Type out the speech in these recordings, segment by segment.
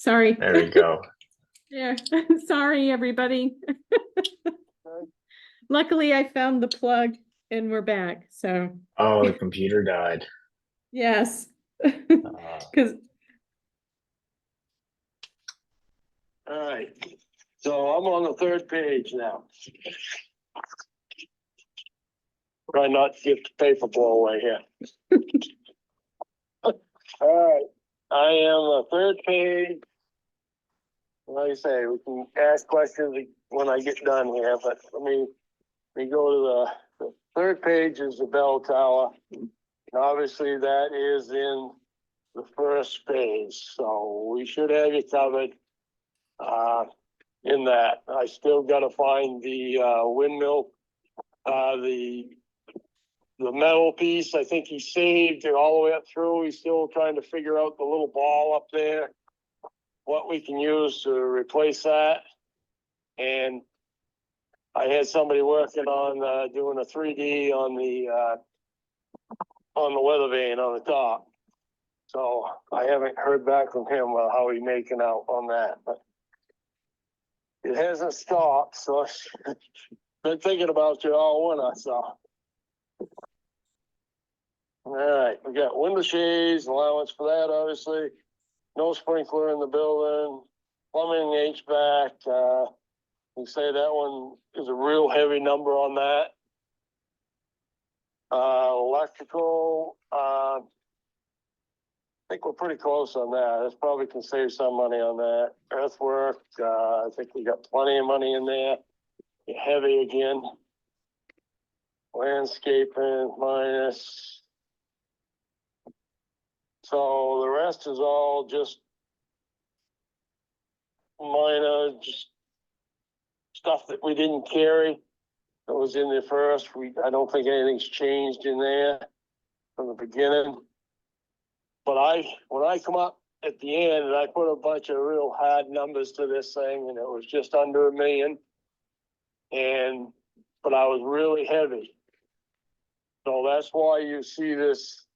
Sorry. There we go. Yeah, sorry, everybody. Luckily, I found the plug and we're back, so, Oh, the computer died. yes. Uh, Because, All right, so I'm on the third page now. Try not to get the paper blow away here. All right, I am the third page. Like I say, we can ask questions when I get done here, but let me go to the third page is the bell tower. And obviously that is in the first phase, so we should have you covered. In that, I still gotta find the windmill, the metal piece. I think he saved it all the way up through. He's still trying to figure out the little ball up there, what we can use to replace that. And I had somebody working on doing a 3D on the weather vane on the top. So I haven't heard back from him about how he's making out on that, but it hasn't stopped, so been thinking about you all winter, so. All right, we got window shades, allowance for that, obviously. No sprinkler in the building, plumbing, HVAC, you say that one is a real heavy number on that. Electrical, I think we're pretty close on that. This probably can save some money on that. Earthwork, I think we got plenty of money in there. Heavy again. Landscaping minus. So the rest is all just minor, just stuff that we didn't carry. That was in there first. I don't think anything's changed in there from the beginning. But when I come up at the end and I put a bunch of real hard numbers to this thing, and it was just under $1 million. But I was really heavy. So that's why you see this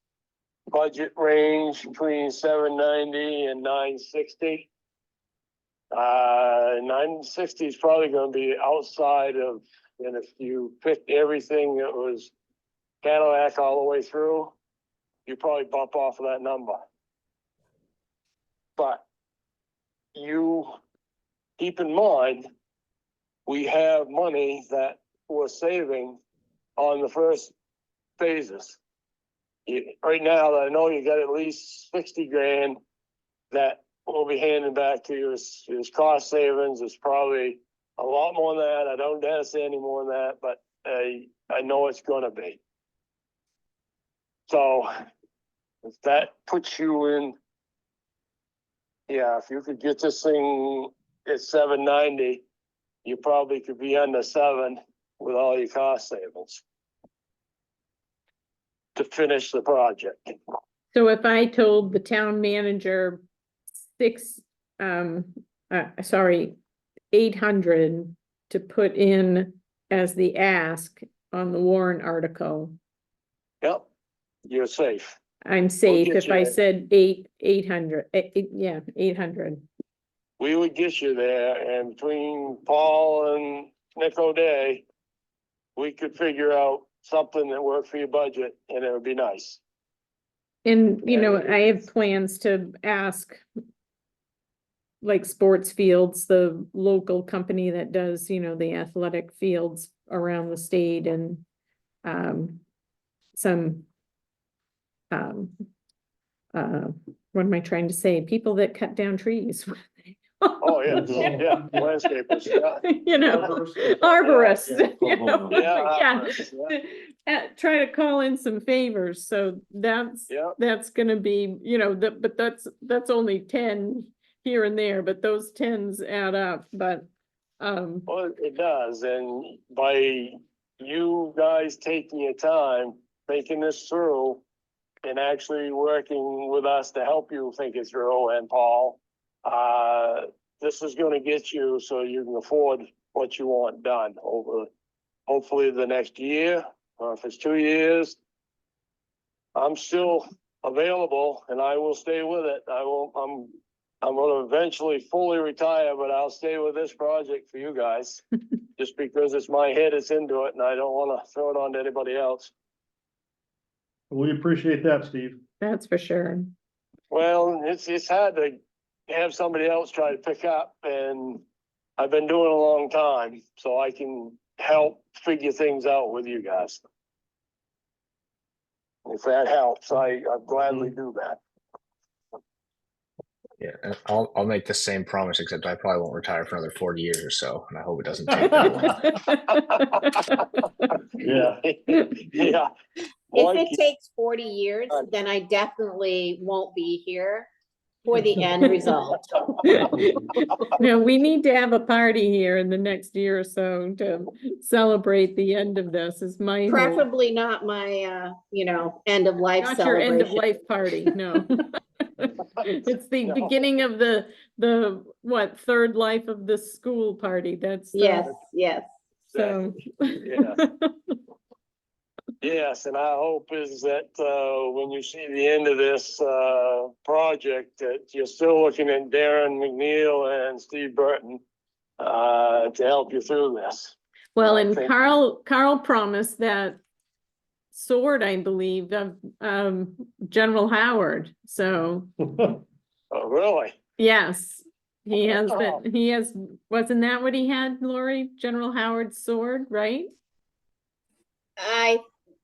budget range between 790 and 960. 960 is probably going to be outside of, and if you picked everything that was Cadillac all the way through, you probably bump off of that number. But you keep in mind, we have money that we're saving on the first phases. Right now, I know you got at least 60 grand that we'll be handing back to you as cost savings. It's probably a lot more than that. I don't dare say any more than that, but I know it's gonna be. So if that puts you in, yeah, if you could get this thing at 790, you probably could be under 7 with all your cost savings to finish the project. so if I told the town manager 800 to put in as the ask on the warrant article, Yep, you're safe. I'm safe get if I you- said 800, yeah, 800. We would get you there, and between Paul and Nick O'Day, we could figure out something that worked for your budget, and it would be nice. And, you know, I have plans to ask like Sports Fields, the local company that does, you know, the athletic fields around the state, and some what am I trying to say? People that cut down trees. Oh, yeah, yeah, landscapers, yeah. You know, arborists, you know, Yeah, yeah. Try to call in some favors, so Yeah. that's gonna be, you know, but that's only 10 here and there, but those 10s add up, but Well, it does, and by you guys taking your time, thinking this through, and actually working with us to help you think it through, and Paul, this is gonna get you so you can afford what you want done over, hopefully the next year, or if it's 2 years. I'm still available and I will stay with it. I'm I'm gonna eventually fully retire, but I'll stay with this project for you guys. Just because it's my head that's into it and I don't wanna throw it on to anybody else. We appreciate that, Steve. That's for sure. Well, it's hard to have somebody else try to pick up, and I've been doing it a long time, so I can help figure things out with you guys. If that helps, I'll gladly do that. Yeah, and I'll make the same promise, except I probably won't retire for another 40 years or so, and I hope it doesn't take that long. Yeah. Yeah. If it takes 40 years, then I definitely won't be here for the end result. No, we need to have a party here in the next year or so to celebrate the end of this is my hope. Preferably not my, end of life Not your end of celebration. life party, no. It's the No. beginning of the third life of the school party, that's. Yes, yes. So. Yeah. Yes, and our hope is that, when you see the end of this, project, that you're still looking at Darren McNeil and Steve Burton, to help you through this. Well, I and think- Carl promised that sword, I believe, of General Howard, so, Oh, really? yes. He has, Oh. wasn't that what he had, Lori? General Howard's sword, right?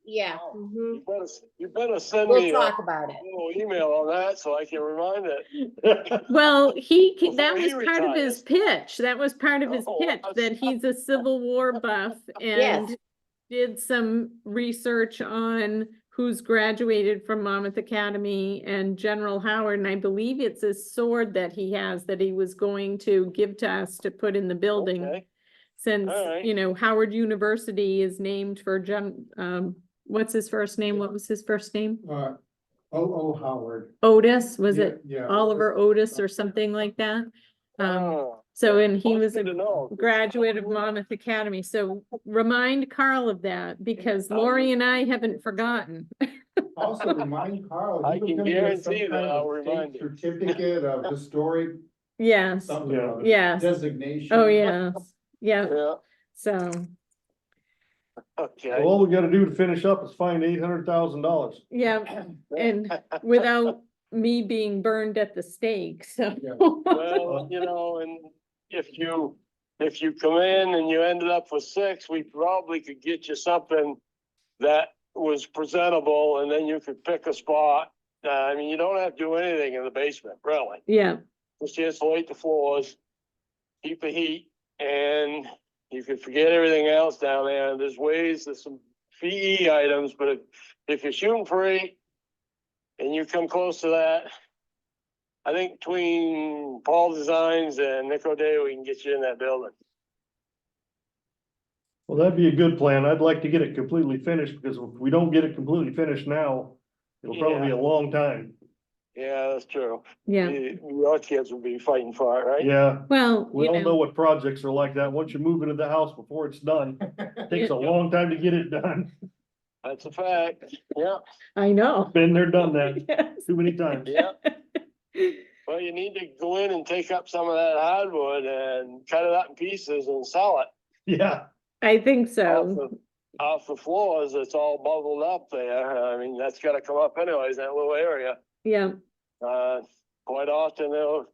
Yeah. Oh, mhm. You better send We'll me a talk about it. little email on that so I can remind it. Well, that Before he was part of his pitch. That was part of his Oh, pitch, was- that he's a Civil War buff Yes. and did some research on who's graduated from Monmouth Academy and General Howard. And I believe it's a sword that he has that he was going to give to us to put in the building. Okay. Since, All right. Howard University is named for what's his first name? What was his first name? O. Howard. Otis, was Yeah, it yeah. Oliver Otis or something like that? Oh, So, and he well, was good to a know. graduate of Monmouth Academy, so remind Carl of that, because Oh, Lori and I haven't forgotten. Also remind Carl. I he was can gonna get some guarantee that kind of I'll state remind him. Certificate of historic, Yes, something. Yeah. or Yes. Designation. oh, yes, yeah, Yeah, so, okay. All we gotta do to finish up is find $800,000. yeah, and without me being burned at the stake, so. Yeah. Well, and if you come in and you ended up with 6, we probably could get you something that was presentable, and then you could pick a spot. I mean, you don't have to do anything in the basement, really. Yeah, Just insulate the floors, keep the heat, and you can forget everything else down there. There's some PE items, but if you're shooting for 8 and you come close to that, I think between Paul Designs and Nick O'Day, we can get you in that building. Well, that'd be a good plan. I'd like to get it completely finished, because if we don't get it completely finished now, it'll probably be a long time. Yeah, that's true. yeah, Your kids will be fighting for it, right? Yeah, well, we all know what projects are like that. Once you move into the house before it's done, it takes a long time to get it done. That's a fact. Yeah, I know. Been there, done that Yes. too many times. yeah. Well, you need to go in and take up some of that hardwood and cut it up in pieces and sell it. Yeah, I think Off so, off the floors, it's all bubbled up there. I mean, that's gotta come up anyways, that little area. yeah, Quite often owners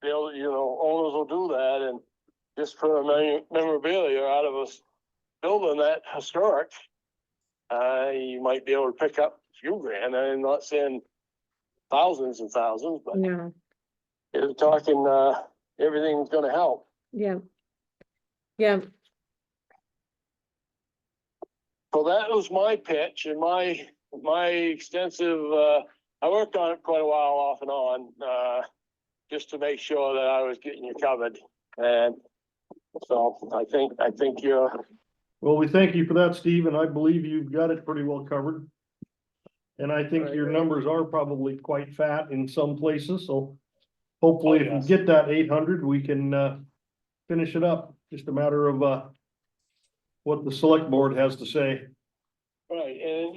will do that, and just for a memorabilia out of a building that historic, you might be able to pick up a few grand. I'm not saying thousands and thousands, but no, you're talking, everything's gonna help. yeah. Yeah, So that was my pitch and my extensive, I worked on it quite a while off and on, just to make sure that I was getting you covered. And so I think you're, well, we thank you for that, Steve, and I believe you've got it pretty well covered. And I think your numbers are probably quite fat in some places, so hopefully if yes. we get that 800, we can, finish it up. Just a matter of, what the select board has to say. right, and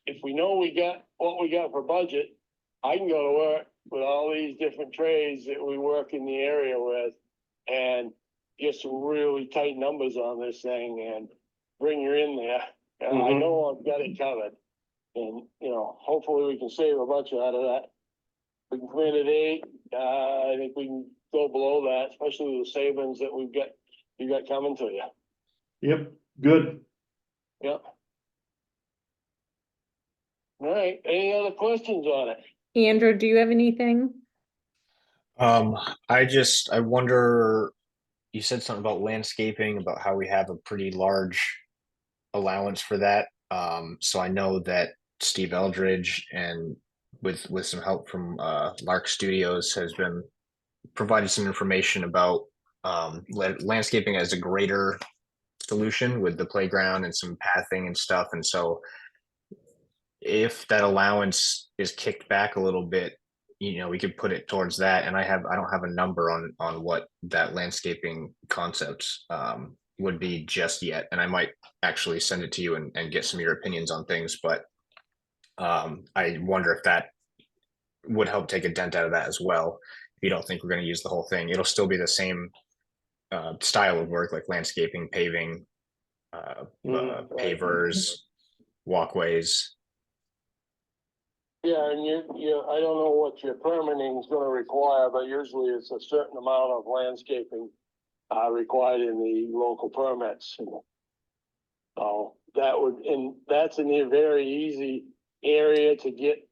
if we know we got what we got for budget, I can go to work with all these different trades that we work in the area with and get some really tight numbers on this thing and bring you in there. And I Mhm. know I've got it covered. And, hopefully we can save a bunch out of that. We can come in at 8, I think we can go below that, especially with the savings that you got coming to you. Yep, good. Yep. All right, any other questions on it? Andrew, do you have anything? I wonder, you said something about landscaping, about how we have a pretty large allowance for that. So I know that Steve Eldridge and with some help from Lark Studios has been provided some information about landscaping as a greater solution with the playground and some pathing and stuff. And so if that allowance is kicked back a little bit, we could put it towards that. And I don't have a number on what that landscaping concepts would be just yet. And I might actually send it to you and get some of your opinions on things, but I wonder if that would help take a dent out of that as well. If you don't think we're going to use the whole thing, it'll still be the same style of work, like landscaping, paving, pavers, walkways. Yeah, and I don't know what your permitting is gonna require, but usually it's a certain amount of landscaping required in the local permits. So that's a very easy area to get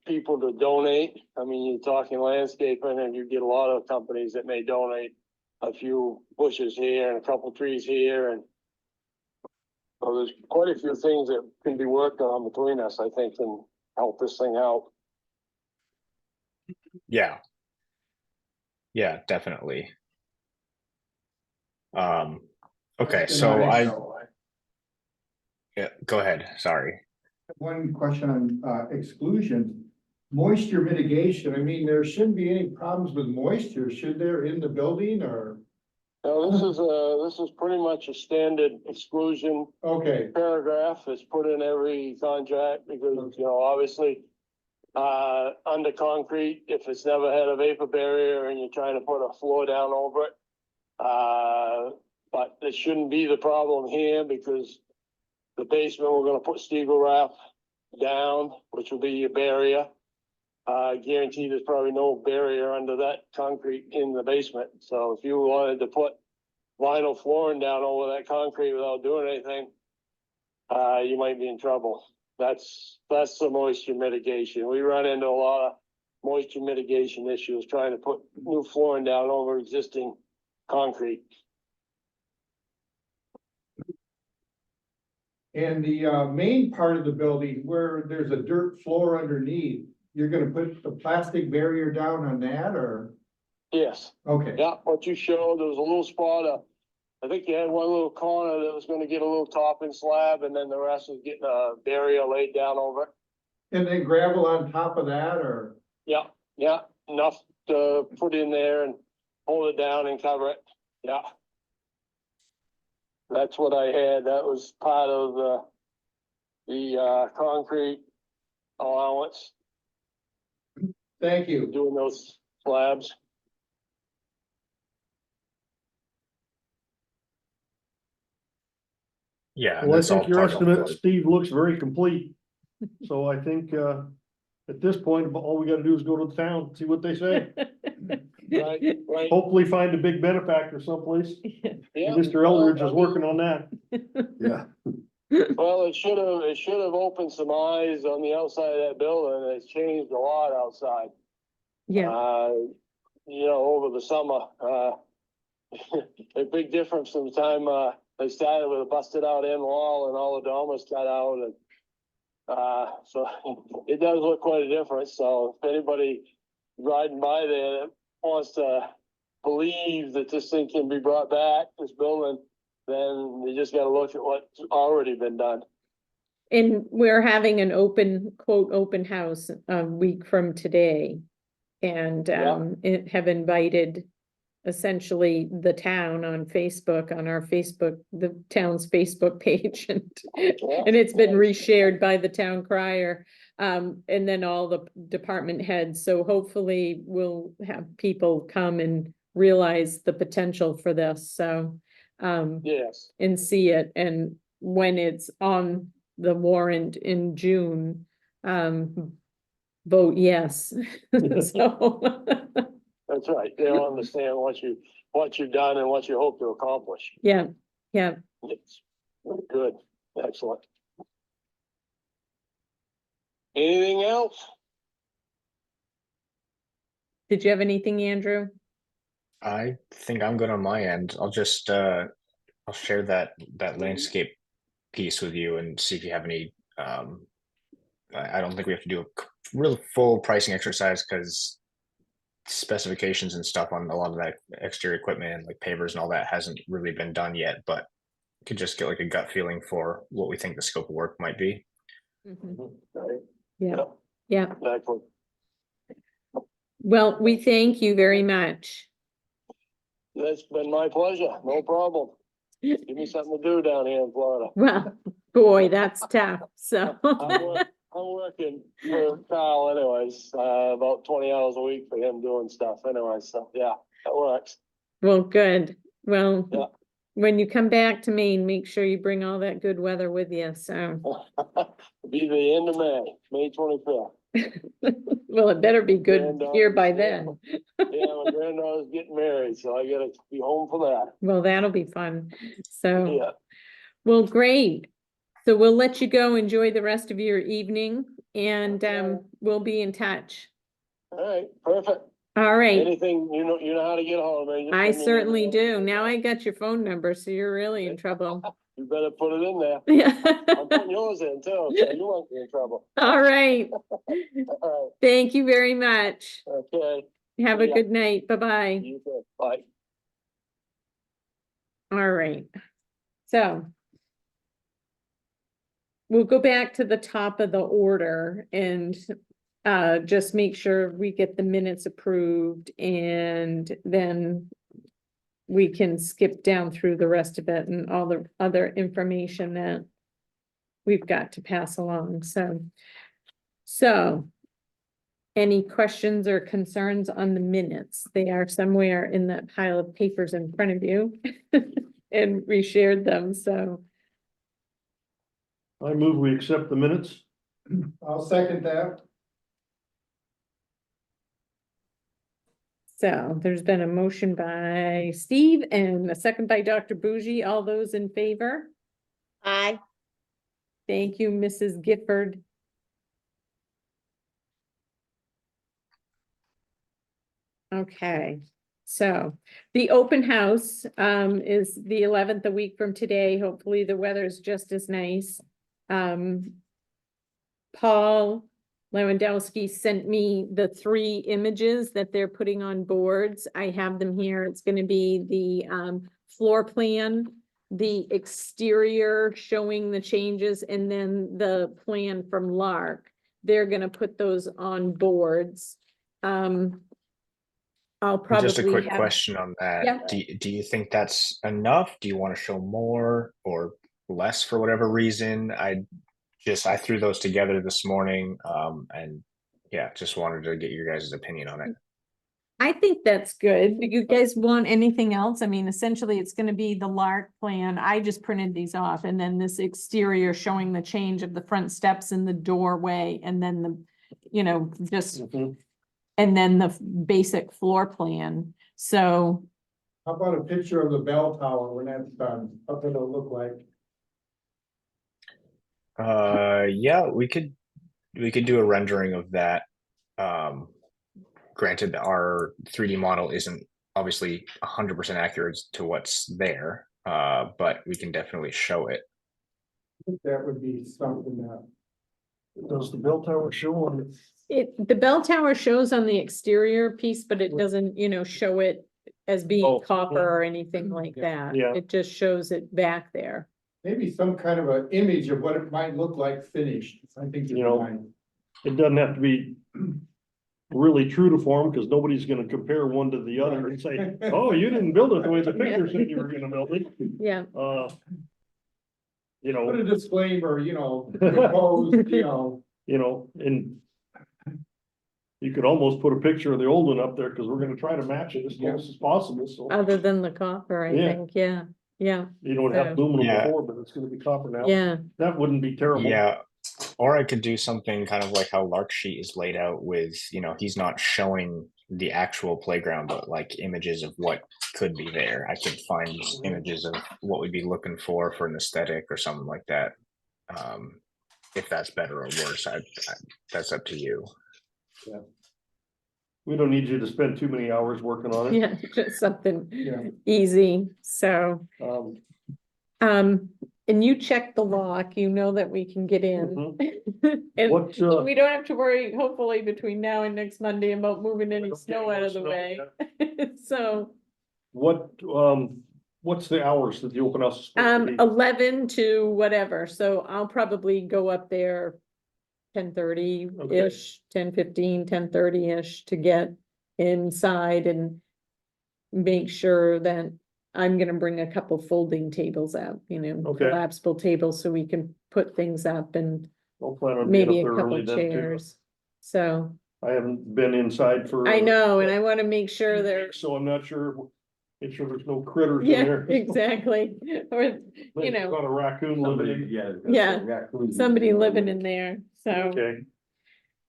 people to donate. I mean, you're talking landscaping and you get a lot of companies that may donate a few bushes here and a couple trees here, and so there's quite a few things that can be worked on between us, I think, and help this thing out. Yeah, definitely. Okay, so yeah, go ahead, sorry. One question on exclusion, moisture mitigation. I mean, there shouldn't be any problems with moisture, should there, in the building or? Now, this is pretty much a standard exclusion Okay, paragraph. It's put in every contract because, obviously, under concrete, if it's never had a vapor barrier and you're trying to put a floor down over it. But it shouldn't be the problem here because the basement, we're gonna put Steagall wrap down, which will be your barrier. Guarantee there's probably no barrier under that concrete in the basement. So if you wanted to put vinyl flooring down over that concrete without doing anything, you might be in trouble. That's the moisture mitigation. We run into a lot of moisture mitigation issues trying to put new flooring down over existing concrete. and the main part of the building where there's a dirt floor underneath, you're gonna put the plastic barrier down on that or? Yes, Okay, yeah, what you showed, there was a little spot, I think you had one little corner that was gonna get a little topping slab and then the rest was getting a barrier laid down over it. and then gravel on top of that or? Yeah, enough to put in there and hold it down and cover it, yeah. That's what I had, that was part of the concrete allowance, Thank you. doing those slabs. Yeah. Well, I that's all think your part of estimate, the- Steve, looks very complete. So I think, at this point, all we gotta do is go to the town, see what they say. Right. Hopefully find a big benefactor someplace. Yeah. Mr. Eldridge Well, is I mean, working on that. Yeah. Well, it should have opened some eyes on the outside of that building. It's changed a lot outside. Yeah, Over the summer, a big difference from the time, they started with a busted out end wall and all the dormers cut out and, so it does look quite a difference. So if anybody riding by there that wants to believe that this thing can be brought back, this building, then they just gotta look at what's already been done. and we're having an open house a week from today. And Yeah. have invited essentially the town on Facebook, on our Facebook, the town's Facebook page, and it's been reshared by the town crier. and then all the department heads. So hopefully we'll have people come and realize the potential for this, so. Yes, And see it, and when it's on the warrant in June, vote yes. So, that's right. They'll understand what you've done and what you hope to accomplish. yeah, yeah. It's good, excellent. Anything else? Did you have anything, Andrew? I think I'm good on my end. I'll just I'll share that landscape piece with you and see if you have any I don't think we have to do a real full pricing exercise because specifications and stuff on a lot of that exterior equipment and like pavers and all that hasn't really been done yet, but could just get like a gut feeling for what we think the scope of work might be. Mhm. Right, Yeah, yeah. exactly. Well, we thank you very much. That's been my pleasure, no problem. Give me something to do down here in Florida. Well, boy, that's tough, so. I'm working for Kyle anyways, about 20 hours a week for him doing stuff anyways, so yeah, that works. Well, good. Well, Yeah. when you come back to Maine, make sure you bring all that good weather with you, so. Be the end of May 25th. Well, it better be good Granddaughter- here by then. Yeah, my granddaughter's getting married, so I gotta be home for that. Well, that'll be fun. So, Yeah, well, great. So we'll let you go. Enjoy the rest of your evening and Okay. we'll be in touch. all right, perfect. All right. Anything, you know how to get hold of me. Just I send me an certainly email. do. Now I got your phone number, so you're really in trouble. You better put it in there. Yeah. I'm putting yours in too, so you won't be in trouble. All right. All Thank you very much. right, okay, Have a Yeah. good night. Bye-bye. you too, bye. All right. So we'll go back to the top of the order and just make sure we get the minutes approved and then we can skip down through the rest of it and all the other information that we've got to pass along. So any questions or concerns on the minutes? They are somewhere in that pile of papers in front of you. And we shared them, so. I move we accept the minutes. I'll second that. So there's been a motion by Steve and a second by Dr. Bougie. All those in favor? Aye. Thank you, Mrs. Gifford. Okay, so the open house is the 11th, a week from today. Hopefully the weather's just as nice. Paul Lewandowski sent me the 3 images that they're putting on boards. I have them here. It's gonna be the floor plan, the exterior showing the changes, and then the plan from Lark. They're gonna put those on boards. I'll probably Just a quick have- question on that. Yeah. Do you think that's enough? Do you want to show more or less for whatever reason? I threw those together this morning, and yeah, just wanted to get your guys' opinion on it. I think that's good. Do you guys want anything else? I mean, essentially, it's gonna be the Lark plan. I just printed these off, and then this exterior showing the change of the front steps in the doorway, and then the, you know, just, and then the basic floor plan. So, How about a picture of the bell tower when that's done? What it'll look like? Yeah, we could do a rendering of that. Granted, our 3D model isn't obviously 100% accurate to what's there, but we can definitely show it. I think that would be something that. Does the bell tower show on? the bell tower shows on the exterior piece, but it doesn't, you know, show it as being Oh, copper yeah. or anything like that. Yeah. It just shows it back there. Maybe some kind of an image of what it might look like finished. I think. You know, It doesn't have to be really true to form, because nobody's gonna compare one to the other and say, oh, you didn't build it the way the picture said you were gonna build it. Yeah, You Put know, a disclaimer, proposed, you know, and you could almost put a picture of the old one up there, because we're gonna try to match it as close as possible, so. Other than the copper, I Yeah. think, yeah, yeah, You don't have aluminum Yeah. before, but it's gonna be copper now. yeah. That wouldn't be terrible. Yeah, or I could do something kind of like how Lark Sheet is laid out with, he's not showing the actual playground, but like images of what could be there. I could find images of what we'd be looking for an aesthetic or something like that. If that's better or worse, that's up to you. We don't need you to spend too many hours working on it. Yeah, just something Yeah. easy, so, Um, and you check the lock, you know that we can get in. And what, we don't have to worry, hopefully, between now and next Monday about moving any snow out of the Snow, way. So, what's the hours that the open house is supposed to be? 11 to whatever, so I'll probably go up there 10:30-ish, 10:15, 10:30-ish to get inside and make sure that I'm gonna bring a couple folding tables out, Okay. collapsible tables, so we can put things up and I'll plan on being up maybe a there couple early then too. chairs. So, I haven't been inside for. I know, and I wanna make sure there, So I'm not sure, make sure there's no critters in yeah, there. exactly, or, Maybe know, Got a raccoon living in. Yeah. somebody living in there, so, Okay,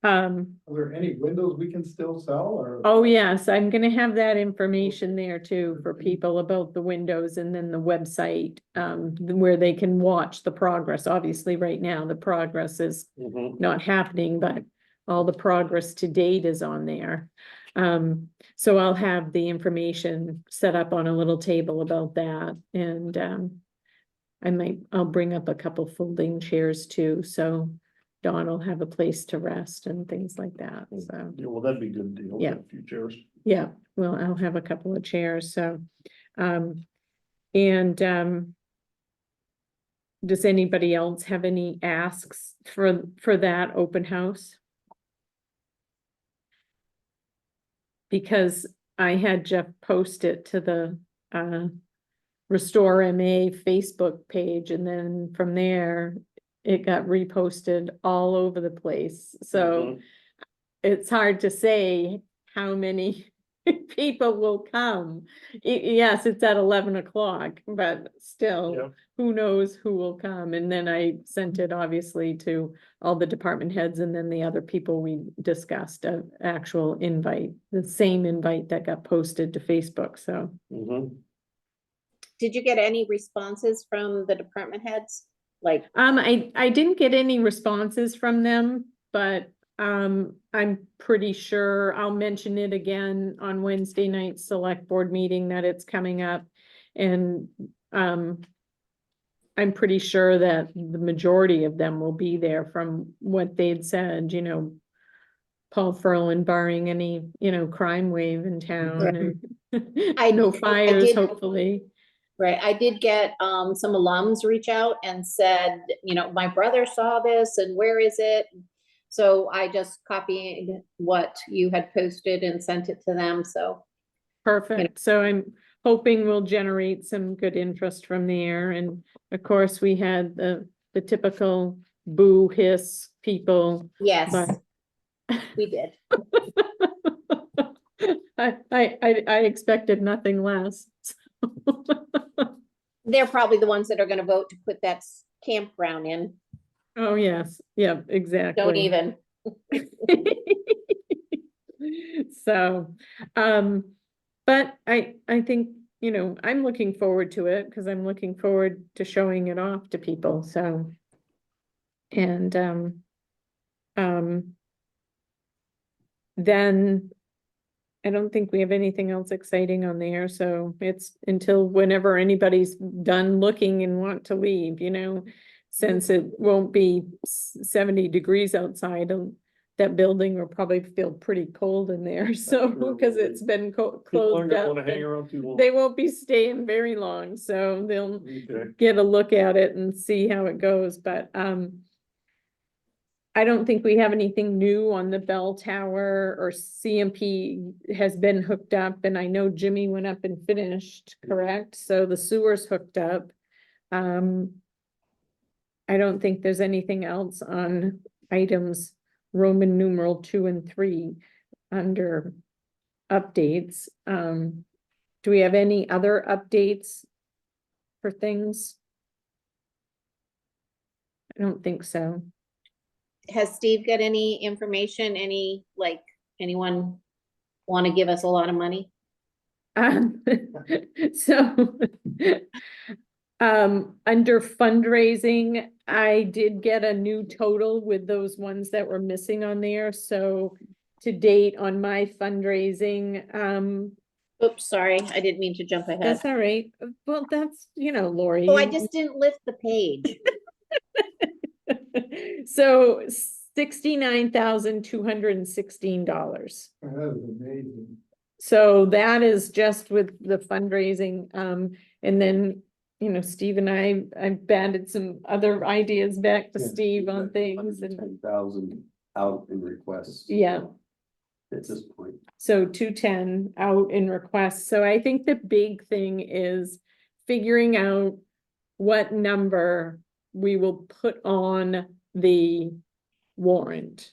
Are there any windows we can still sell or? oh, yes, I'm gonna have that information there too for people about the windows and then the website, where they can watch the progress. Obviously, right now, the progress is mhm. not happening, but all the progress to date is on there. So I'll have the information set up on a little table about that, and, I'll bring up a couple folding chairs too, so Dawn will have a place to rest and things like that, so. Yeah, well, that'd be a good deal. Yeah. A few chairs. Yeah, well, I'll have a couple of chairs, so, does anybody else have any asks for that open house? Because I had Jeff post it to the, Restore MA Facebook page, and then from there, it got reposted all over the place, so Mhm. it's hard to say how many people will come. Yes, it's at 11 o'clock, but still, Yeah. who knows who will come? And then I sent it obviously to all the department heads and then the other people we discussed, an actual invite, the same invite that got posted to Facebook, so. Mhm. Did you get any responses from the department heads? Like, I didn't get any responses from them, but, I'm pretty sure I'll mention it again on Wednesday night select board meeting that it's coming up. And, I'm pretty sure that the majority of them will be there from what they'd said, Paul Ferland barring any, crime wave in town and no fires, did- hopefully. right, I did get some alums reach out and said, my brother saw this and where is it? So I just copied what you had posted and sent it to them, so. Perfect. So I'm hoping we'll generate some good interest from there. And of course, we had the typical boo hiss people. Yes, But we did. I expected nothing less. They're probably the ones that are gonna vote to put that campground in. Oh, yes. Yeah, exactly. Don't even. So, but I think, I'm looking forward to it because I'm looking forward to showing it off to people, so. And, then I don't think we have anything else exciting on there, so it's until whenever anybody's done looking and want to leave, since it won't be 70 degrees outside, that building will probably feel pretty cold in there, so, sure it because will be. it's been People aren't closed gonna up. wanna hang and around too long. They won't be staying very long, so they'll Okay. get a look at it and see how it goes, but, I don't think we have anything new on the bell tower, or CMP has been hooked up, and I know Jimmy went up and finished, correct? So the sewer's hooked up. I don't think there's anything else on items, Roman numeral 2 and 3, under updates. Do we have any other updates for things? I don't think so. Has Steve got any information, anyone want to give us a lot of money? Um, so, under fundraising, I did get a new total with those ones that were missing on there, so to date on my fundraising, Oops, sorry, I didn't mean to jump ahead. that's all right. Well, that's, Lori. Oh, I you- just didn't lift the page. So $69,216. That was amazing. So that is just with the fundraising, and then, Steve and I've batted some other ideas back to Yeah, Steve on things and, 10,000 out in requests. yeah, At this point. so 210 out in requests. So I think the big thing is figuring out what number we will put on the warrant.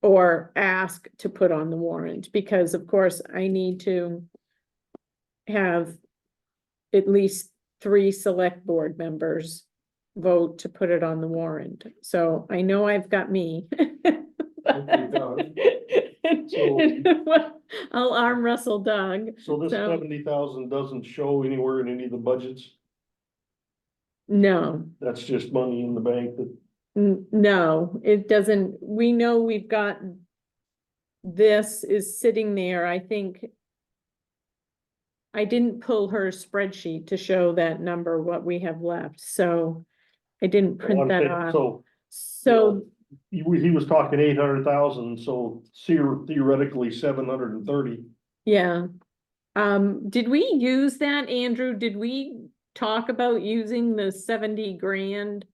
Or ask to put on the warrant, because of course I need to have at least 3 select board members vote to put it on the warrant. So I know I've got me. I'll arm wrestle Doug. So this So- 70,000 doesn't show anywhere in any of the budgets? No, That's just money in the bank that, no, it doesn't. We know we've got, this is sitting there, I think. I didn't pull her spreadsheet to show that number, what we have left, so I didn't print that off. so So, he was talking 800,000, so theoretically 730. yeah. Did we use that, Andrew? Did we talk about using the 70 grand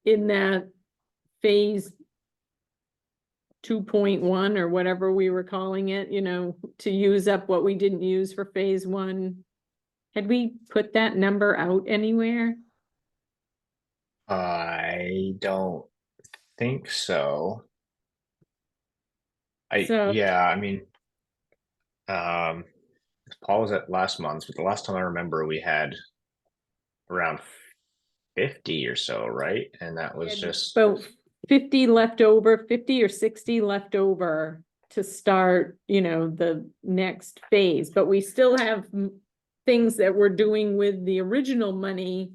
in that phase 2.1 or whatever we were calling it, to use up what we didn't use for phase 1? Had we put that number out anywhere? I don't think so. So- Yeah, I mean, Paul was at last month's, but the last time I remember we had around 50 or so, right? And that was just, About 50 left over, 50 or 60 left over to start, the next phase, but we still have things that we're doing with the original money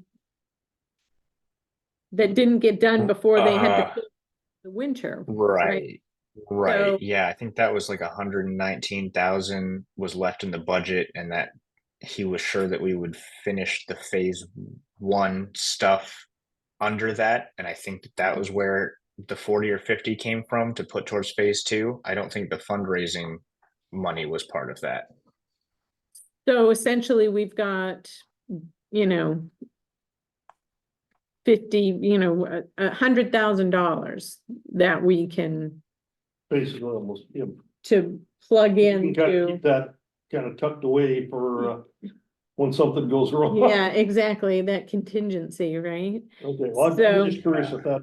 that didn't get done before they had to Uh, fill the winter. right, right. So- Yeah, I think that was like 119,000 was left in the budget, and that he was sure that we would finish the phase 1 stuff under that. And I think that was where the 40 or 50 came from to put towards phase 2. I don't think the fundraising money was part of that. So essentially, we've got, 50, $100,000 that we can, Basically almost, yeah. to plug You can kind of into. keep that kind of tucked away for, when something goes wrong. Yeah, exactly, that contingency, right? Okay, well, So- I'm just curious if that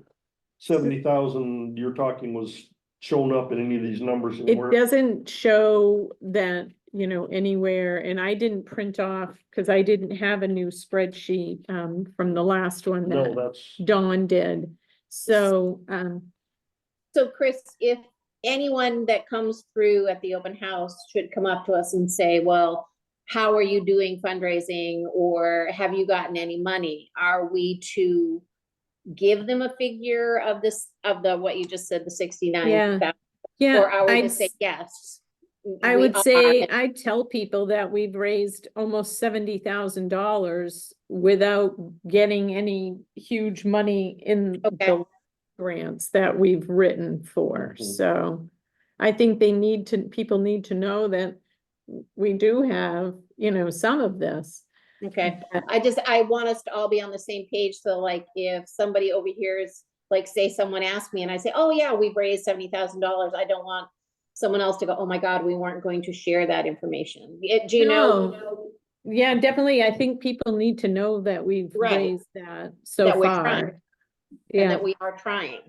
70,000 you're talking was shown up in any of these numbers It anywhere. doesn't show that, anywhere, and I didn't print off, because I didn't have a new spreadsheet, from the last one No, that that's, Dawn did. So, So Chris, if anyone that comes through at the open house should come up to us and say, well, how are you doing fundraising, or have you gotten any money? Are we to give them a figure of what you just said, the 69,000? yeah, Or are we to I'd say yes? I we would are, say, I tell people that we've raised almost $70,000 without getting any huge money in Okay. the grants that we've written for, Mhm. so. I think people need to know that we do have, some of this. Okay, I want us to all be on the same page, so like, if somebody overhears, like, say someone asked me and I say, oh yeah, we've raised $70,000, I don't want someone else to go, oh my God, we weren't going to share that information. Do you know? Yeah, definitely, I think people need to know that we've Right. raised that so That we're far. trying. And Yeah, that we are trying.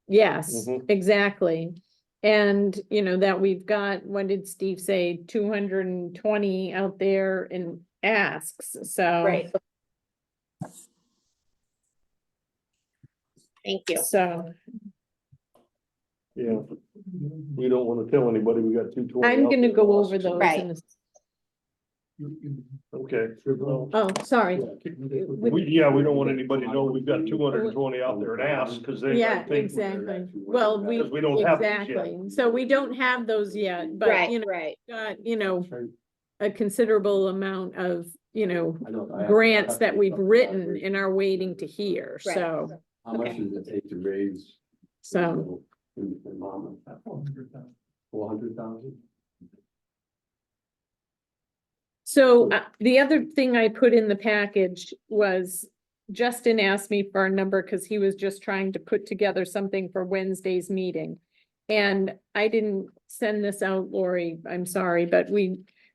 Yes, Mhm. exactly. And, you know, that we've got, what did Steve say, 220 out there in asks, so. Right. Thank you. So Yeah. We don't wanna tell anybody we got 220. I'm out gonna there. go over those Right. in a. Okay. Oh, sorry. We don't want anybody to know we've got 220 out there and ask, cause they Yeah, might think. exactly. Well, Because we don't have those yet. exactly. So we don't have those yet, but Right, you know, right. got, you know, a considerable amount of, you know, I don't- I have- grants that we've written and are waiting to hear, Right. so. How much Okay. does it take to raise? So- In Monmouth? 400,000. 400,000? So the other thing I put in the package was Justin asked me for a number because he was just trying to put together something for Wednesday's meeting. And I didn't send this out, Lori, I'm sorry, but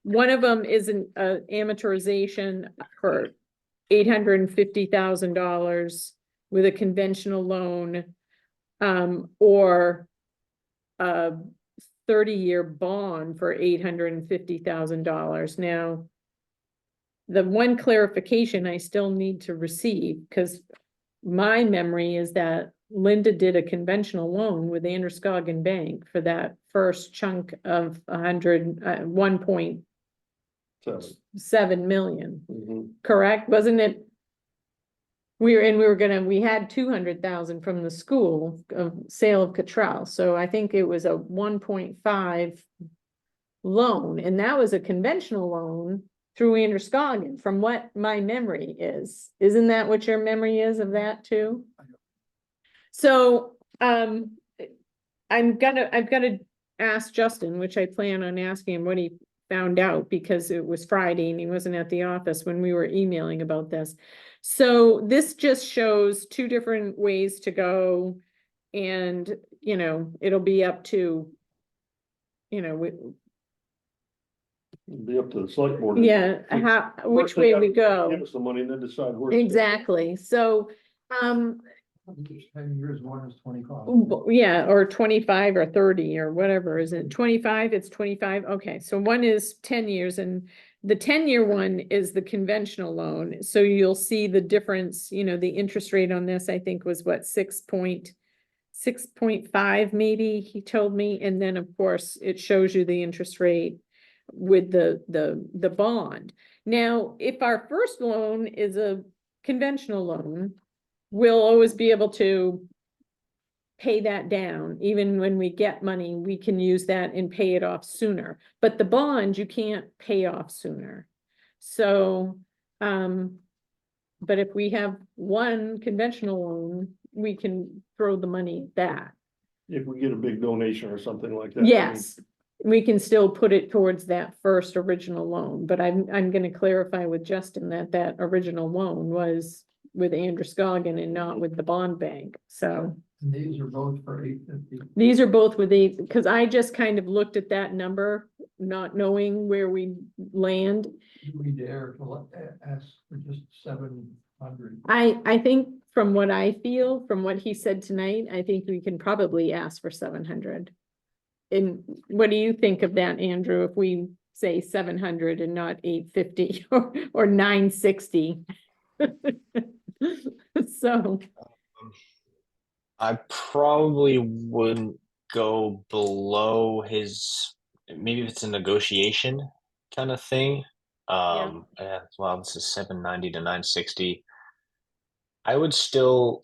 one of them is an amortization for $850,000 with a conventional loan, or a 30-year bond for $850,000. Now, the one clarification I still need to receive, because my memory is that Linda did a conventional loan with Androscoggin Bank for that first chunk of 1.7 million, Mhm. correct? Wasn't it? We had 200,000 from the school of sale of Cottrell, so I think it was a 1.5 loan, and that was a conventional loan through Androscoggin, from what my memory is. Isn't that what your memory is of that too? So, I've got to ask Justin, which I plan on asking him what he found out, because it was Friday and he wasn't at the office when we were emailing about this. So this just shows two different ways to go, and, you know, it'll be up to, you know, It'd be up to the select board. yeah, which First they way gotta we go. Give us the money and then decide where. to spend it. Exactly, so, 10 years, one is 25. yeah, or 25 or 30 or whatever, is it 25? It's 25, okay, so one is 10 years, and the 10-year one is the conventional loan, so you'll see the difference, you know, the interest rate on this, I think, was what, 6.5 maybe, he told me, and then, of course, it shows you the interest rate with the bond. Now, if our first loan is a conventional loan, we'll always be able to pay that down. Even when we get money, we can use that and pay it off sooner. But the bond, you can't pay off sooner. So, but if we have one conventional loan, we can throw the money back. If we get a big donation or something like that. Yes, we can still put it towards that first original loan, but I'm gonna clarify with Justin that that original loan was with Androscoggin and not with the bond bank, so. And these are both for 850. These are both with because I just kind of looked at that number, not knowing where we land. Do we dare to ask for just 700? I think from what I feel, from what he said tonight, I think we can probably ask for 700. And what do you think of that, Andrew, if we say 700 and not 850 or 960? So, I probably wouldn't go below his, maybe if it's a negotiation kind of thing. Well, this is 790 to 960. I would still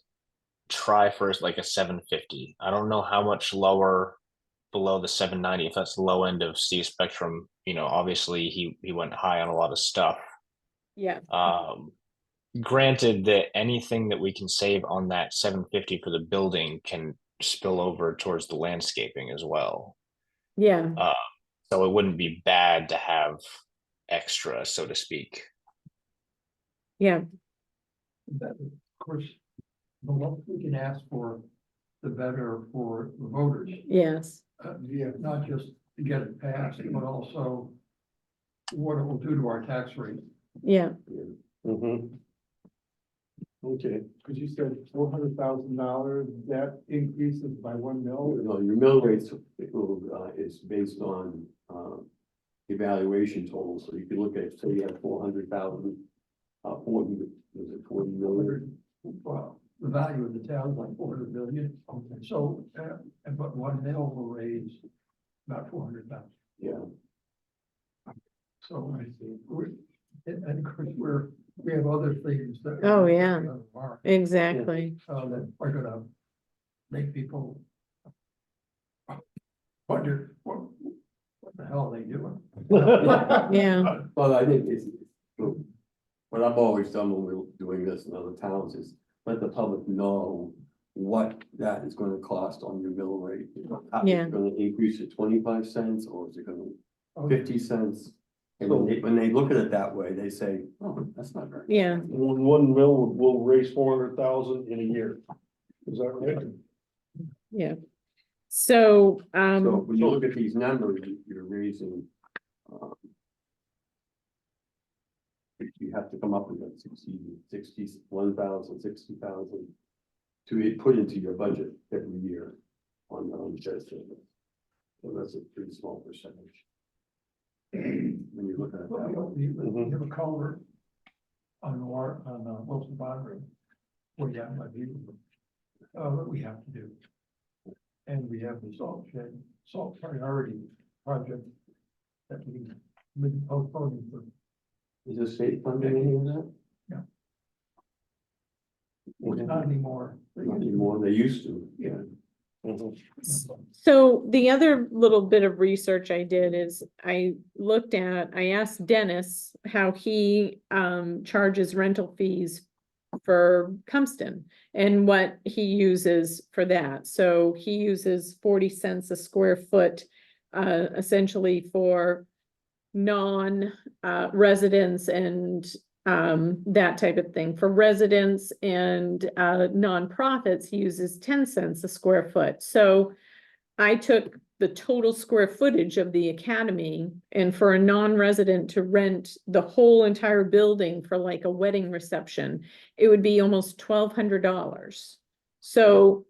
try first like a 750. I don't know how much lower below the 790, if that's the low end of Steve's spectrum. You know, obviously he went high on a lot of stuff. yeah, Granted that anything that we can save on that 750 for the building can spill over towards the landscaping as well. yeah, So it wouldn't be bad to have extra, so to speak. yeah, Of course, the more we can ask for, the better for the voters. yes, Not just to get it passed, but also what it will do to our tax rate. yeah. Mhm. Okay, Cause you said $400,000, that increases by 1 mil? No, your mill rates is based on, evaluation total, so you can look at, say you have 400,000, 40, was it 40 million? Well, the value of the town is like 400 million, so, but 1 mil will raise about 400,000. Yeah, So I see, and of course, we have other things that. Oh, yeah. on the market, Exactly. that are gonna make people wonder, what the hell are they doing? Yeah. well, I think it's, what I've always done when we're doing this in other towns is let the public know what that is gonna cost on your mill rate. Is Yeah. it gonna increase to 25 cents, or is it gonna Oh, 50 cents? And when they look at it that way, they say, oh, that's not very. Yeah. one mil will raise 400,000 in a year. Is that right? Yeah. So, So when you look at these numbers, you're raising. um, You have to come up with that 61,000, 60,000 to put into your budget every year on debt service. So that's a pretty small percentage. When you look at it well, that way. we have a culvert on Wilson Bond Road, way down my view, that we have to do. And we have the salt priority project that we've been postponing for. Is the state funding any of that? Not anymore. Not anymore, they used to. Yeah. so the other little bit of research I did is I asked Dennis how he charges rental fees for Compton and what he uses for that. So he uses 40 cents a square foot, essentially for residents and that type of thing. For residents and nonprofits, he uses 10 cents a square foot. So I took the total square footage of the academy, and for a non-resident to rent the whole entire building for like a wedding reception, it would be almost $1,200. So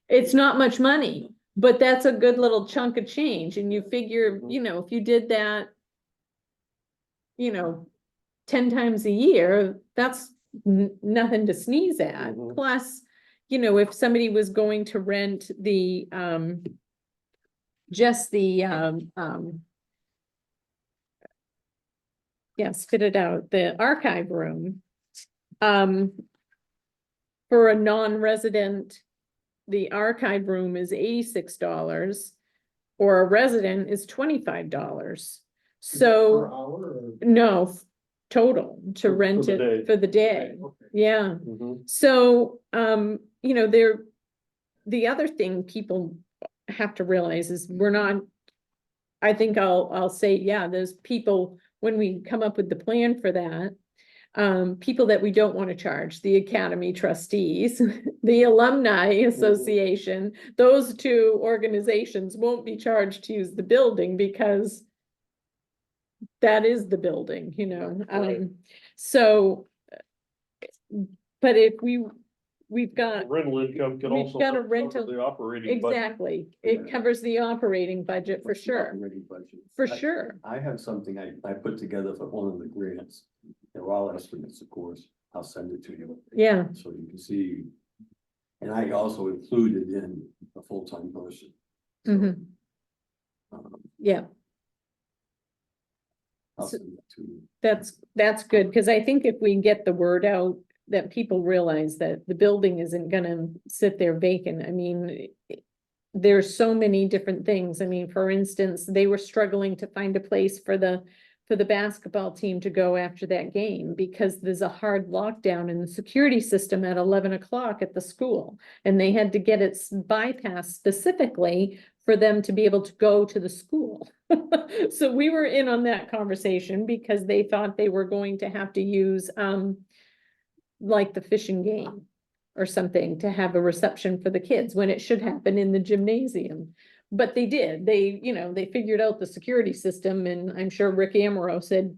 it's not much money, but that's a good little chunk of change. And you figure, if you did that, 10 times a year, that's nothing to sneeze at. Mhm. Plus, if somebody was going to rent the, just the, spit it out, the archive room. For a non-resident, the archive room is $86, or a resident is $25. Per So, hour or? no, total to For rent the day. it for the day. Okay. Yeah. Mhm. So, the other thing people have to realize is I think I'll say, yeah, there's people, when we come up with the plan for that, people that we don't want to charge, the academy trustees, the alumni association, those two organizations won't be charged to use the building because that is the building, Right. so, but if we've got, Rental income can we've also. got a cover rental- The operating budget. exactly, it covers the operating budget for sure, Operating budget. for I- sure. I have something I put together for one of the grants. They're all estimates, of course. I'll send it to you. Yeah, So you can see. And I also included in a full-time person. So, mhm, yeah. I'll So- send it to you. That's good, because I think if we get the word out, that people realize that the building isn't gonna sit there vacant. I mean, there's so many different things. I mean, for instance, they were struggling to find a place for the basketball team to go after that game because there's a hard lockdown in the security system at 11 o'clock at the school. And they had to get it bypassed specifically for them to be able to go to the school. So we were in on that conversation because they thought they were going to have to use, like the Fish and Game or something to have a reception for the kids when it should happen in the gymnasium. But they did, they figured out the security system, and I'm sure Rick Amaro said,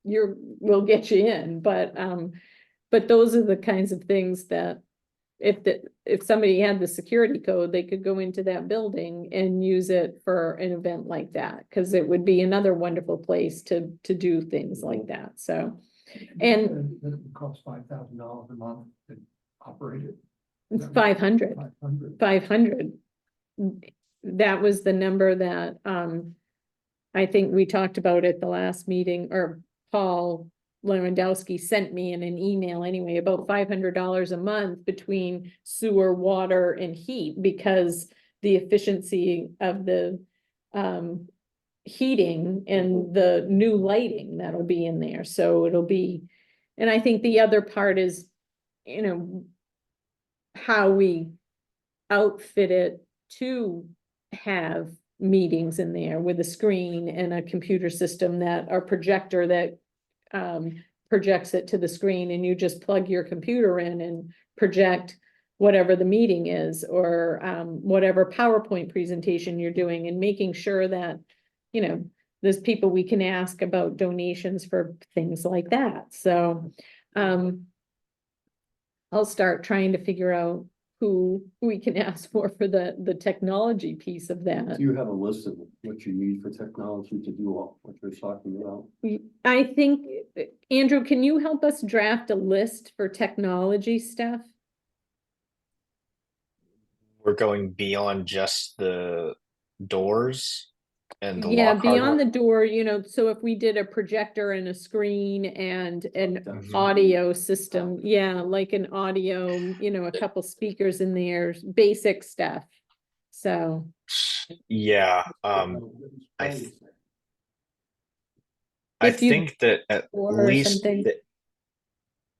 we'll get you in, but, but those are the kinds of things that if somebody had the security code, they could go into that building and use it for an event like that, because it would be another wonderful place to do things like that, so. And It would cost $5,000 a month to operate it. it's 500. 500. 500. That was the number that, I think we talked about at the last meeting, or Paul Lewandowski sent me in an email anyway, about $500 a month between sewer, water and heat, because the efficiency of the, heating and the new lighting that'll be in there, so it'll be, and I think the other part is, you know, how we outfit it to have meetings in there with a screen and a computer system that, or projector that projects it to the screen, and you just plug your computer in and project whatever the meeting is, or whatever PowerPoint presentation you're doing, and making sure that, you know, there's people we can ask about donations for things like that. So I'll start trying to figure out who we can ask for the technology piece of that. Do you have a list of what you need for technology to do all what you're talking about? I think, Andrew, can you help us draft a list for technology stuff? We're going beyond just the doors and the Yeah, lock beyond hardware. the door, you know, so if we did a projector and a screen and an Mhm. audio system, yeah, like an audio, you know, a couple speakers in there, basic stuff. So, Yeah, I th- I If you- think that at or least something.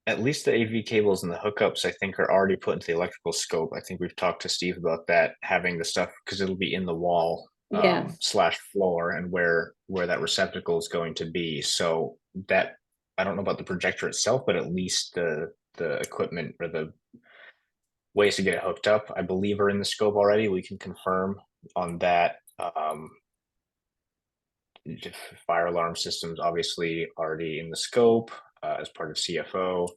at least the AV cables and the hookups, I think, are already put into the electrical scope. I think we've talked to Steve about that, having the stuff, because it'll be in the wall Yes. slash floor, and where that receptacle is going to be. So that, I don't know about the projector itself, but at least the equipment or the ways to get it hooked up, I believe, are in the scope already. We can confirm on that. Fire alarm systems obviously already in the scope as part of CFO.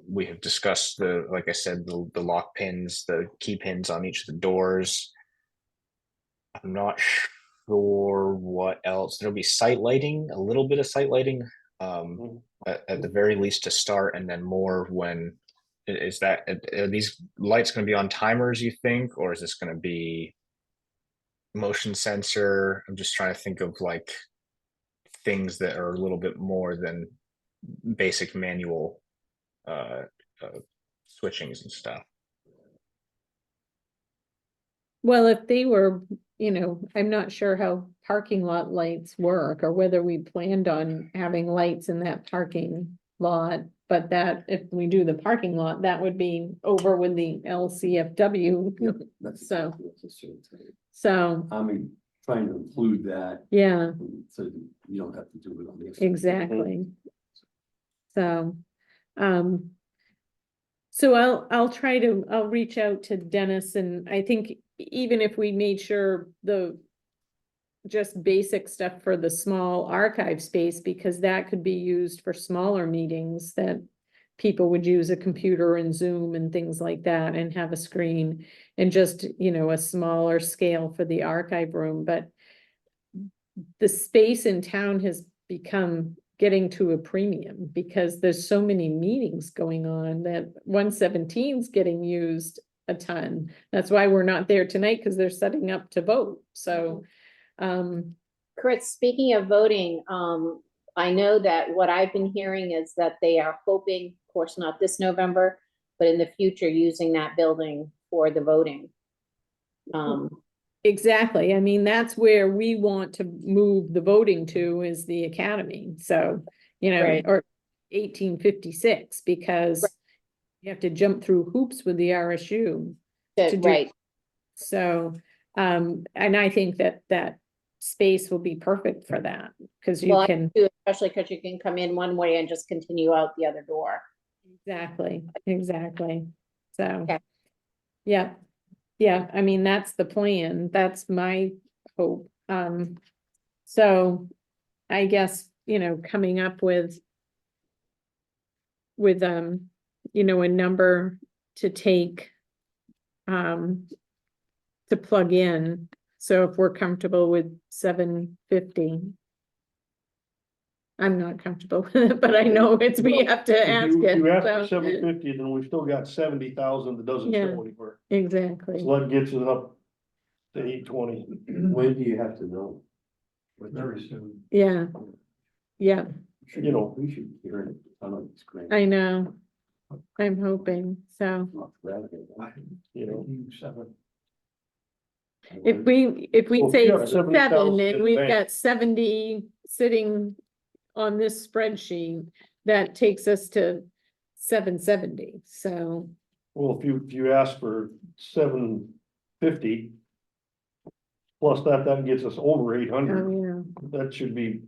We have discussed like I said, the lock pins, the key pins on each of the doors. I'm not sure what else. There'll be site lighting, a little bit of site lighting, at the very least to start, and then more when are these lights going to be on timers, you think, or is this going to be motion sensor? I'm just trying to think of like things that are a little bit more than basic manual switchings and stuff. Well, if they were, you know, I'm not sure how parking lot lights work, or whether we planned on having lights in that parking lot. But that, if we do the parking lot, that would be over with the LCFW. So, so, I mean, trying to include that, yeah, so you don't have to do it on this. exactly. So, so I'll reach out to Dennis, and I think even if we made sure just basic stuff for the small archive space, because that could be used for smaller meetings, that people would use a computer and Zoom and things like that and have a screen, and just, you know, a smaller scale for the archive room. But the space in town has become getting to a premium, because there's so many meetings going on that 117 is getting used a ton. That's why we're not there tonight, because they're setting up to vote. So, Chris, speaking of voting, I know that what I've been hearing is that they are hoping, of course, not this November, but in the future, using that building for the voting. exactly. I mean, that's where we want to move the voting to, is the academy. So, you know, Right. or 1856, because you have to jump through hoops with the RSU. to do- Right, So, and I think that space will be perfect for that, because you well, I can, do, especially because you can come in one way and just continue out the other door. exactly. So, Okay. yeah, I mean, that's the plan. That's my hope. So I guess, you know, coming up with with, you know, a number to take, to plug in. So if we're comfortable with 750. I'm not comfortable with it, but I know it's, we have to ask If you ask it, for so, 750, then we've still got 70,000 that doesn't Yeah. show anywhere. exactly. So that gets it up to 820. When do you have to know? Very soon. Yeah, yeah, You know. We should hear it on the screen. I know. I'm hoping, so. You know. Seven. If we Well, if say you have 70,000 7 in and the we've bank. got 70 sitting on this spreadsheet, that takes us to 770, so. Well, if you ask for 750. Plus that gets us over 800. Oh, yeah, That should be.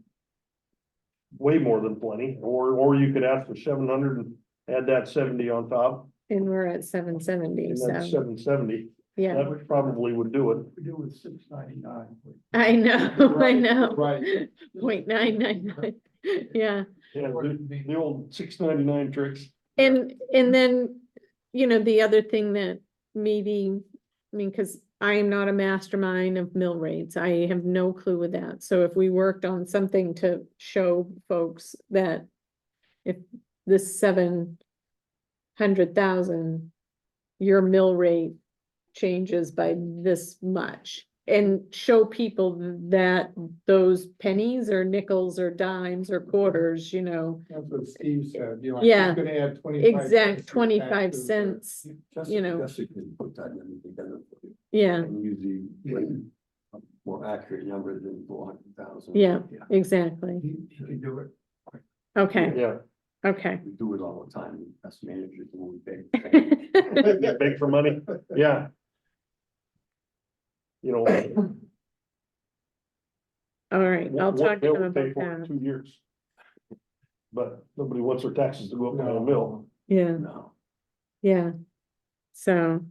Way more than plenty, or you could ask for 700 and add that 70 on top, and we're at 770, and that's so, 770. yeah, That probably would do it. We do with 699. I know, I know. Right. 0.999, yeah. Yeah, the old 699 tricks. And then, you know, the other thing that maybe, I mean, cause I am not a mastermind of mill rates. I have no clue with that. So if we worked on something to show folks that if this 700,000, your mill rate changes by this much. And show people that those pennies or nickels or dimes or quarters, you know, That's what Steve said, you know. Yeah. I'm gonna add 25 exact cents 25 taxes or- cents, you know. Jessica can put that in together for you. yeah, And usually a more accurate number than 400,000. yeah, exactly. He can do it. Okay, Yeah, okay. We do it all the time, as managers when we pay. get big for money, yeah. You know. All right, I'll what talk to mill them would pay about for it in that. 2 years. But nobody wants their taxes to go up by a mill. Yeah, No, yeah. So,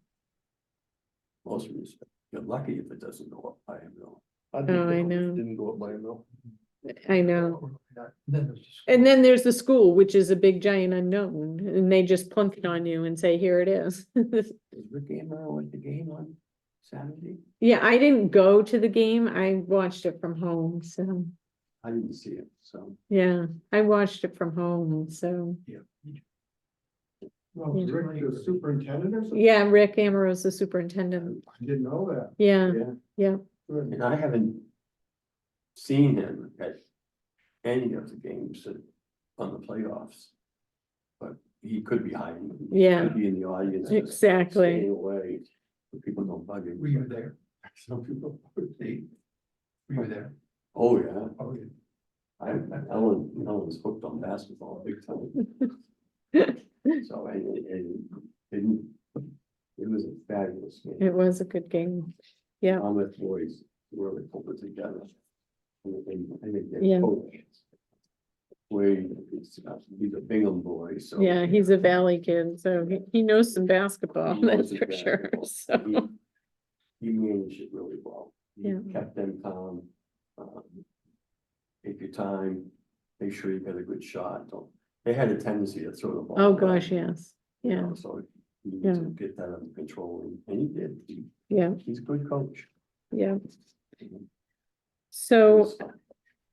most of us, you're lucky if it doesn't go up by a mill. I'd be Oh, I tickled if it know. Didn't go up by a mill. I know. Then there's the And school. then there's the school, which is a big giant unknown, and they just plunk it on you and say, here it is. Is Rick Amaro at the game on Saturday? Yeah, I didn't go to the game. I watched it from home, so, I didn't see it, so. yeah, I watched it from home, so. Well, Rick, the superintendent or something? Yeah, Rick Amaro's the superintendent. I didn't know that. Yeah, Yeah. yeah, Good. And I haven't seen him at any of the games on the playoffs. But he could be hiding. He Yeah. could be in the audience. just Exactly. Staying away, so people don't bug him. Were you there? Some people. See? Were you there? Oh, yeah. Oh, yeah. Ellen's hooked on basketball big time. So, it was a fabulous game. it was a good game. Yeah, Monmouth boys really pulled it together. And I think they're Yeah. coach. He's a Bingham boy, so. yeah, he's a Valley kid, so he knows some basketball, He that's knows for his sure, basketball. so. He managed it really well. He Yeah. kept them calm. Take your time, make sure you got a good shot. They had a tendency to throw the ball. Oh, away, gosh, yes, you yeah, know, So he needed Yeah. to get that under control, and he did. yeah, He's a good coach. yeah. It So was fun.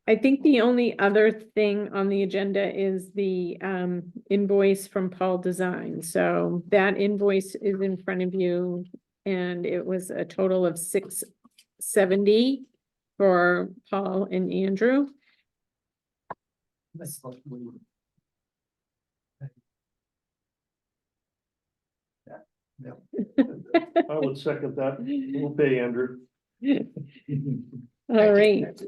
I think the only other thing on the agenda is the invoice from Paul Design. So that invoice is in front of you. And it was a total of $670 for Paul and Andrew. I would second that. We'll pay Andrew. All right,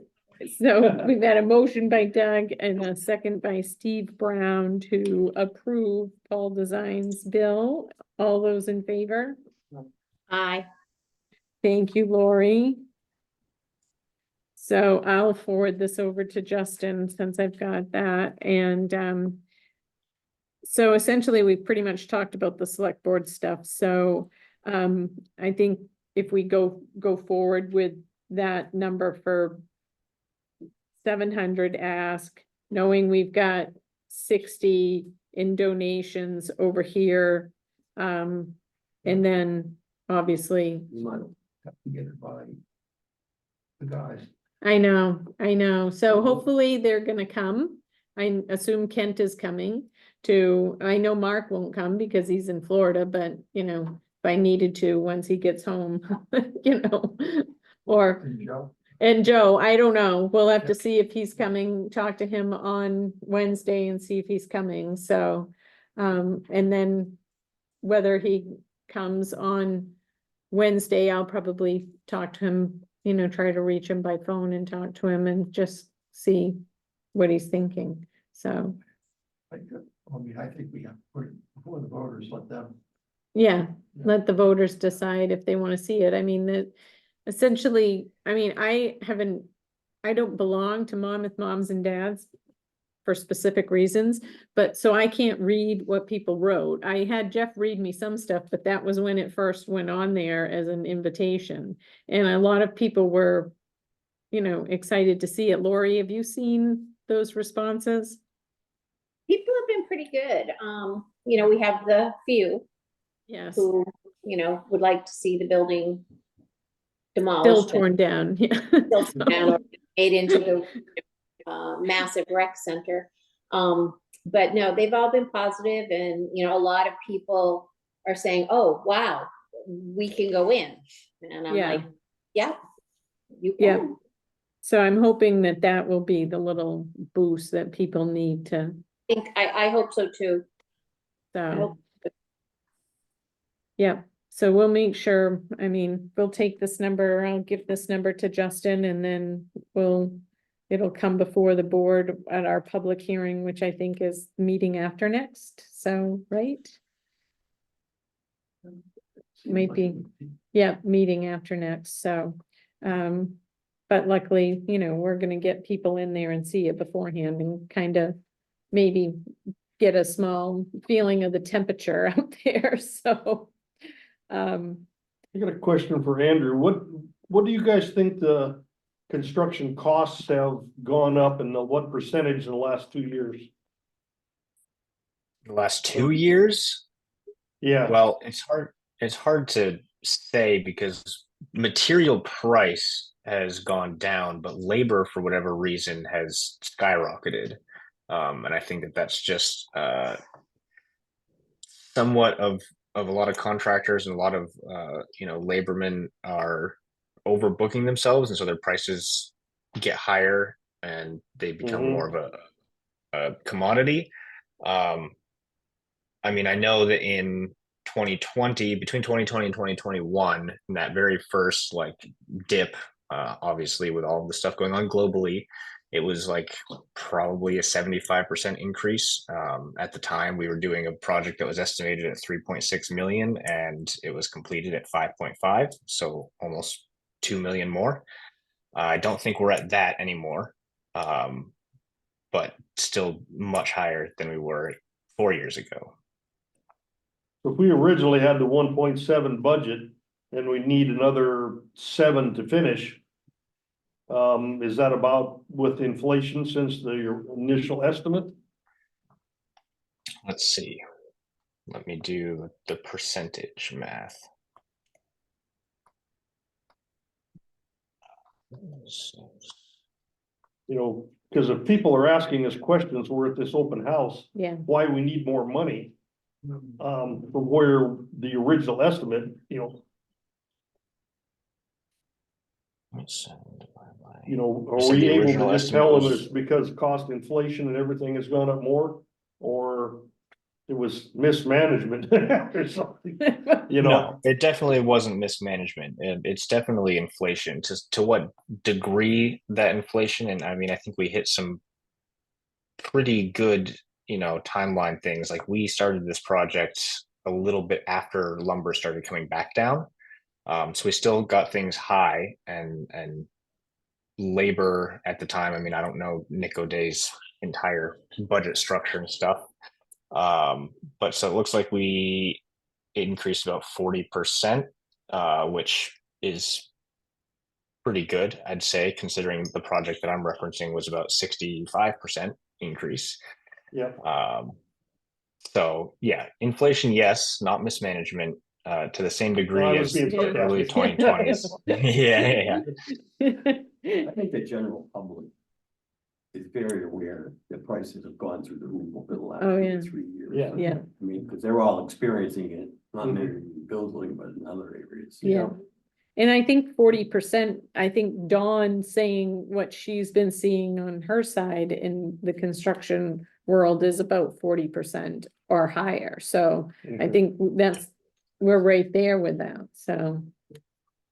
so we've had a motion by Doug and a second by Steve Brown to approve Paul Design's bill. All those in favor? Aye. Thank you, Lori. So I'll forward this over to Justin since I've got that, and so essentially, we've pretty much talked about the select board stuff, so I think if we go forward with that number for 700 ask, knowing we've got 60 in donations over here. And then obviously, You might have to get it by the guys. I know. So hopefully they're gonna come. I assume Kent is coming to, I know Mark won't come because he's in Florida, but you know, if I needed to, once he gets home, you know, or, And Joe, and Joe, I don't know. We'll have to see if he's coming, talk to him on Wednesday and see if he's coming. So, and then whether he comes on Wednesday, I'll probably talk to him, you know, try to reach him by phone and talk to him and just see what he's thinking. So, I think we have to put it before the voters, let them. yeah, let the voters decide if they want to see it. I mean, that essentially, I mean, I don't belong to Monmouth Moms and Dads for specific reasons, but so I can't read what people wrote. I had Jeff read me some stuff, but that was when it first went on there as an invitation. And a lot of people were, you know, excited to see it. Lori, have you seen those responses? People have been pretty good. You know, we have the few Yes, who, you know, would like to see the building still demolished. torn down, yeah. Still torn down or made into the massive rec center. But no, they've all been positive, and you know, a lot of people are saying, "Oh, wow, we can go in," and I'm Yeah. like, "Yeah, you Yeah. can." So I'm hoping that that will be the little boost that people need to, I hope so too. I so. hope- Yeah, so we'll make sure, I mean, we'll take this number, I'll give this number to Justin and then it'll come before the board at our public hearing, which I think is meeting after next, so, right? Seems Might like be. it would be. Yeah, meeting after next, so, but luckily, you know, we're gonna get people in there and see it beforehand and kind of maybe get a small feeling of the temperature out there, so. I got a question for Andrew. What do you guys think the construction costs have gone up and what percentage in the last 2 years? The last 2 years? Yeah, Well, it's hard to say because material price has gone down, but labor for whatever reason has skyrocketed. And I think that that's just somewhat of a lot of contractors and a lot of labormen are overbooking themselves, and so their prices get higher and they become Mhm. more of a commodity. I mean, I know that in 2020, between 2020 and 2021, in that very first like dip, obviously with all the stuff going on globally, it was like probably a 75% increase. At the time, we were doing a project that was estimated at 3.6 million and it was completed at 5.5, so almost 2 million more. I don't think we're at that anymore, but still much higher than we were 4 years ago. if we originally had the 1.7 budget and we need another 7 to finish. Is that about with inflation since your initial estimate? Let's see. Let me do the percentage math. You know, because if people are asking us questions, we're at this open house, Yeah, why we need more money. From where the original estimate, you know, are You said we the able original to just estimate tell them was- it's because cost inflation and everything has gone up more? Or it was mismanagement or something, you know? No, it definitely wasn't mismanagement. It's definitely inflation. To what degree that inflation, and I mean, I think we hit some pretty good, timeline things. Like we started this project a little bit after lumber started coming back down. So we still got things high and labor at the time. I mean, I don't know Nick O'Day's entire budget structure and stuff. But so it looks like we increased about 40%, which is pretty good, I'd say, considering the project that I'm referencing was about 65% increase. Yeah, So yeah, inflation, yes, not mismanagement, to the same No, degree I was as being the early sarcastic. 2020s. Yeah, yeah. I think the general public is very aware that prices have gone through the roof over the last Oh, 2 yeah. to 3 years. Yeah. Yeah, I mean, because they're all experiencing it, not Mhm. maybe in building, but in other areas. yeah. And I think 40%, I think Dawn saying what she's been seeing on her side in the construction world is about 40% or higher. So I Okay. think we're right there with that, so. Yeah,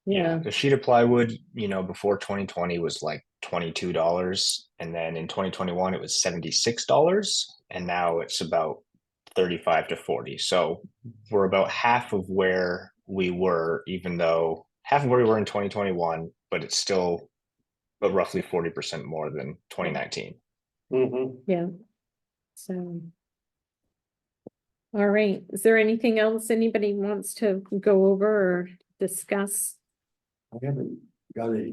Yeah, the sheet of plywood, before 2020 was like $22, and then in 2021 it was $76, and now it's about 35 to 40. So we're about half of where we were, even though half of where we were in 2021, but it's still roughly 40% more than 2019. Mhm. yeah, so. All right, is there anything else anybody wants to go over or discuss? I haven't got a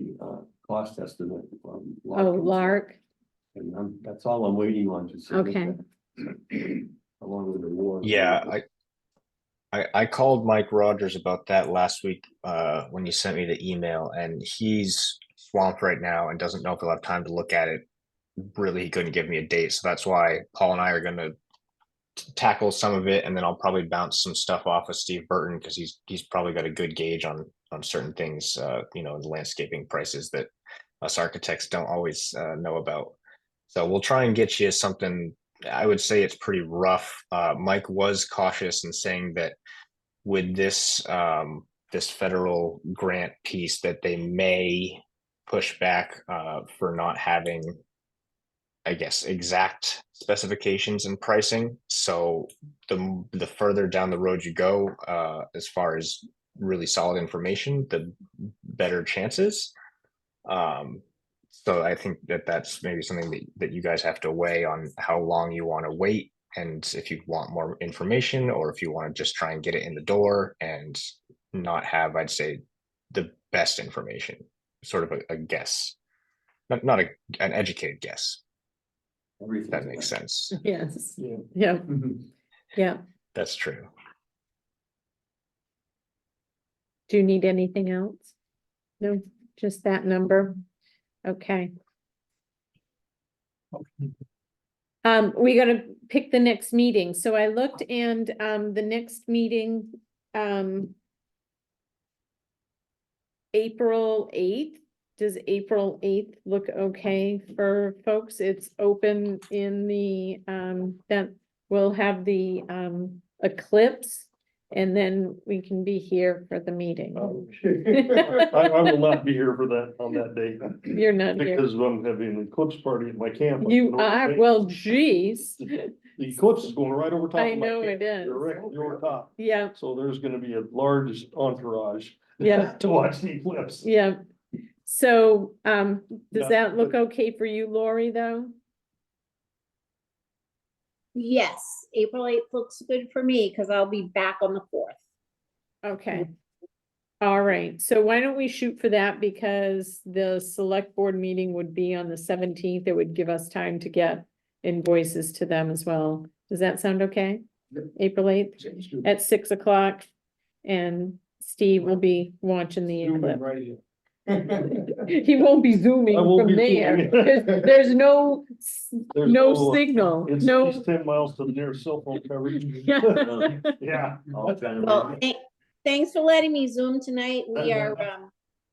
cost estimate from. Oh, Larkin, Lark, And that's all I'm waiting on to submit Okay. that, along with the war. Yeah, I called Mike Rogers about that last week when you sent me the email, and he's swamped right now and doesn't know if he'll have time to look at it. Really, he couldn't give me a date, so that's why Paul and I are going to tackle some of it, and then I'll probably bounce some stuff off of Steve Burton because he's probably got a good gauge on certain things, the landscaping prices that us architects don't always know about. So we'll try and get you something. I would say it's pretty rough. Mike was cautious in saying that with this federal grant piece that they may push back for not having, I guess, exact specifications and pricing. So the further down the road you go, as far as really solid information, the better chances. So I think that's maybe something that you guys have to weigh on how long you want to wait, and if you want more information, or if you want to just try and get it in the door and not have, I'd say, the best information, sort of a guess, not an educated guess. If Everything. that makes sense. yes, Yeah. yeah, Mhm. yeah. That's true. Do you need anything else? No, just that number? Okay. We gotta pick the next meeting. So I looked and, the next meeting, April 8th. Does April 8th look okay for folks? It's open in the, that we'll have the, eclipse. And then we can be here for the meeting. Oh, I will not be here for that, on that day. You're not here. Because I'm having an eclipse party at my camp. up You in North are, Bay. well, geez. The eclipse is going right over top I of my know camp. it is. Directly over top. Yeah, So there's gonna be a large entourage. Yeah. To watch the eclipse. yeah. So, does Yeah, that look but- okay for you, Lori, though? Yes, April 8th looks good for me because I'll be back on the 4th. Okay. All right, so why don't we shoot for that, because the select board meeting would be on the 17th. It would give us time to get invoices to them as well. Does that sound okay? Yep. April 8th at 6 o'clock, and Steve will be watching the eclipse. He won't be zooming I won't from be there. zooming. There's no There's signal, It's no. 10 miles to the nearest cell phone coverage. Yeah. Yeah. I'll try to Well, make it. thanks for letting me Zoom tonight. We are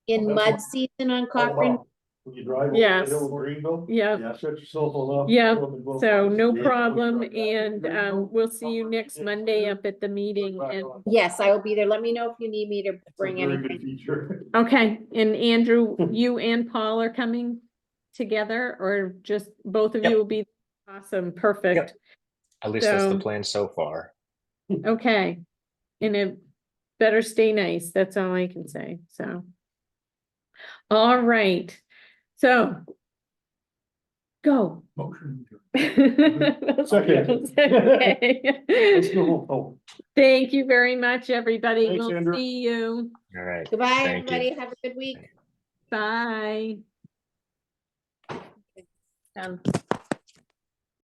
in mud season on Cochrane. When you drive over Yes. the hill in Greenville. Yeah, Yeah. Shut your cell phone off. Yeah, go up and go so across. no Yeah. problem, and we'll see you next Monday up at the meeting, and, Yes, I will be there. Let me know if you need me to It's a bring very good anything. feature. okay, and Andrew, you and Paul are coming together, or just both of you Yep. will be? Awesome, perfect, At least that's the So- plan so far. okay, and it better stay nice, that's all I can say, so. All right, so. Go. Motion. Second. Okay. Let's go. Oh, Thank you very much, everybody. Thanks, We'll Andrew. see you. All right. Goodbye, Thank you. everybody. Have a good week. Bye.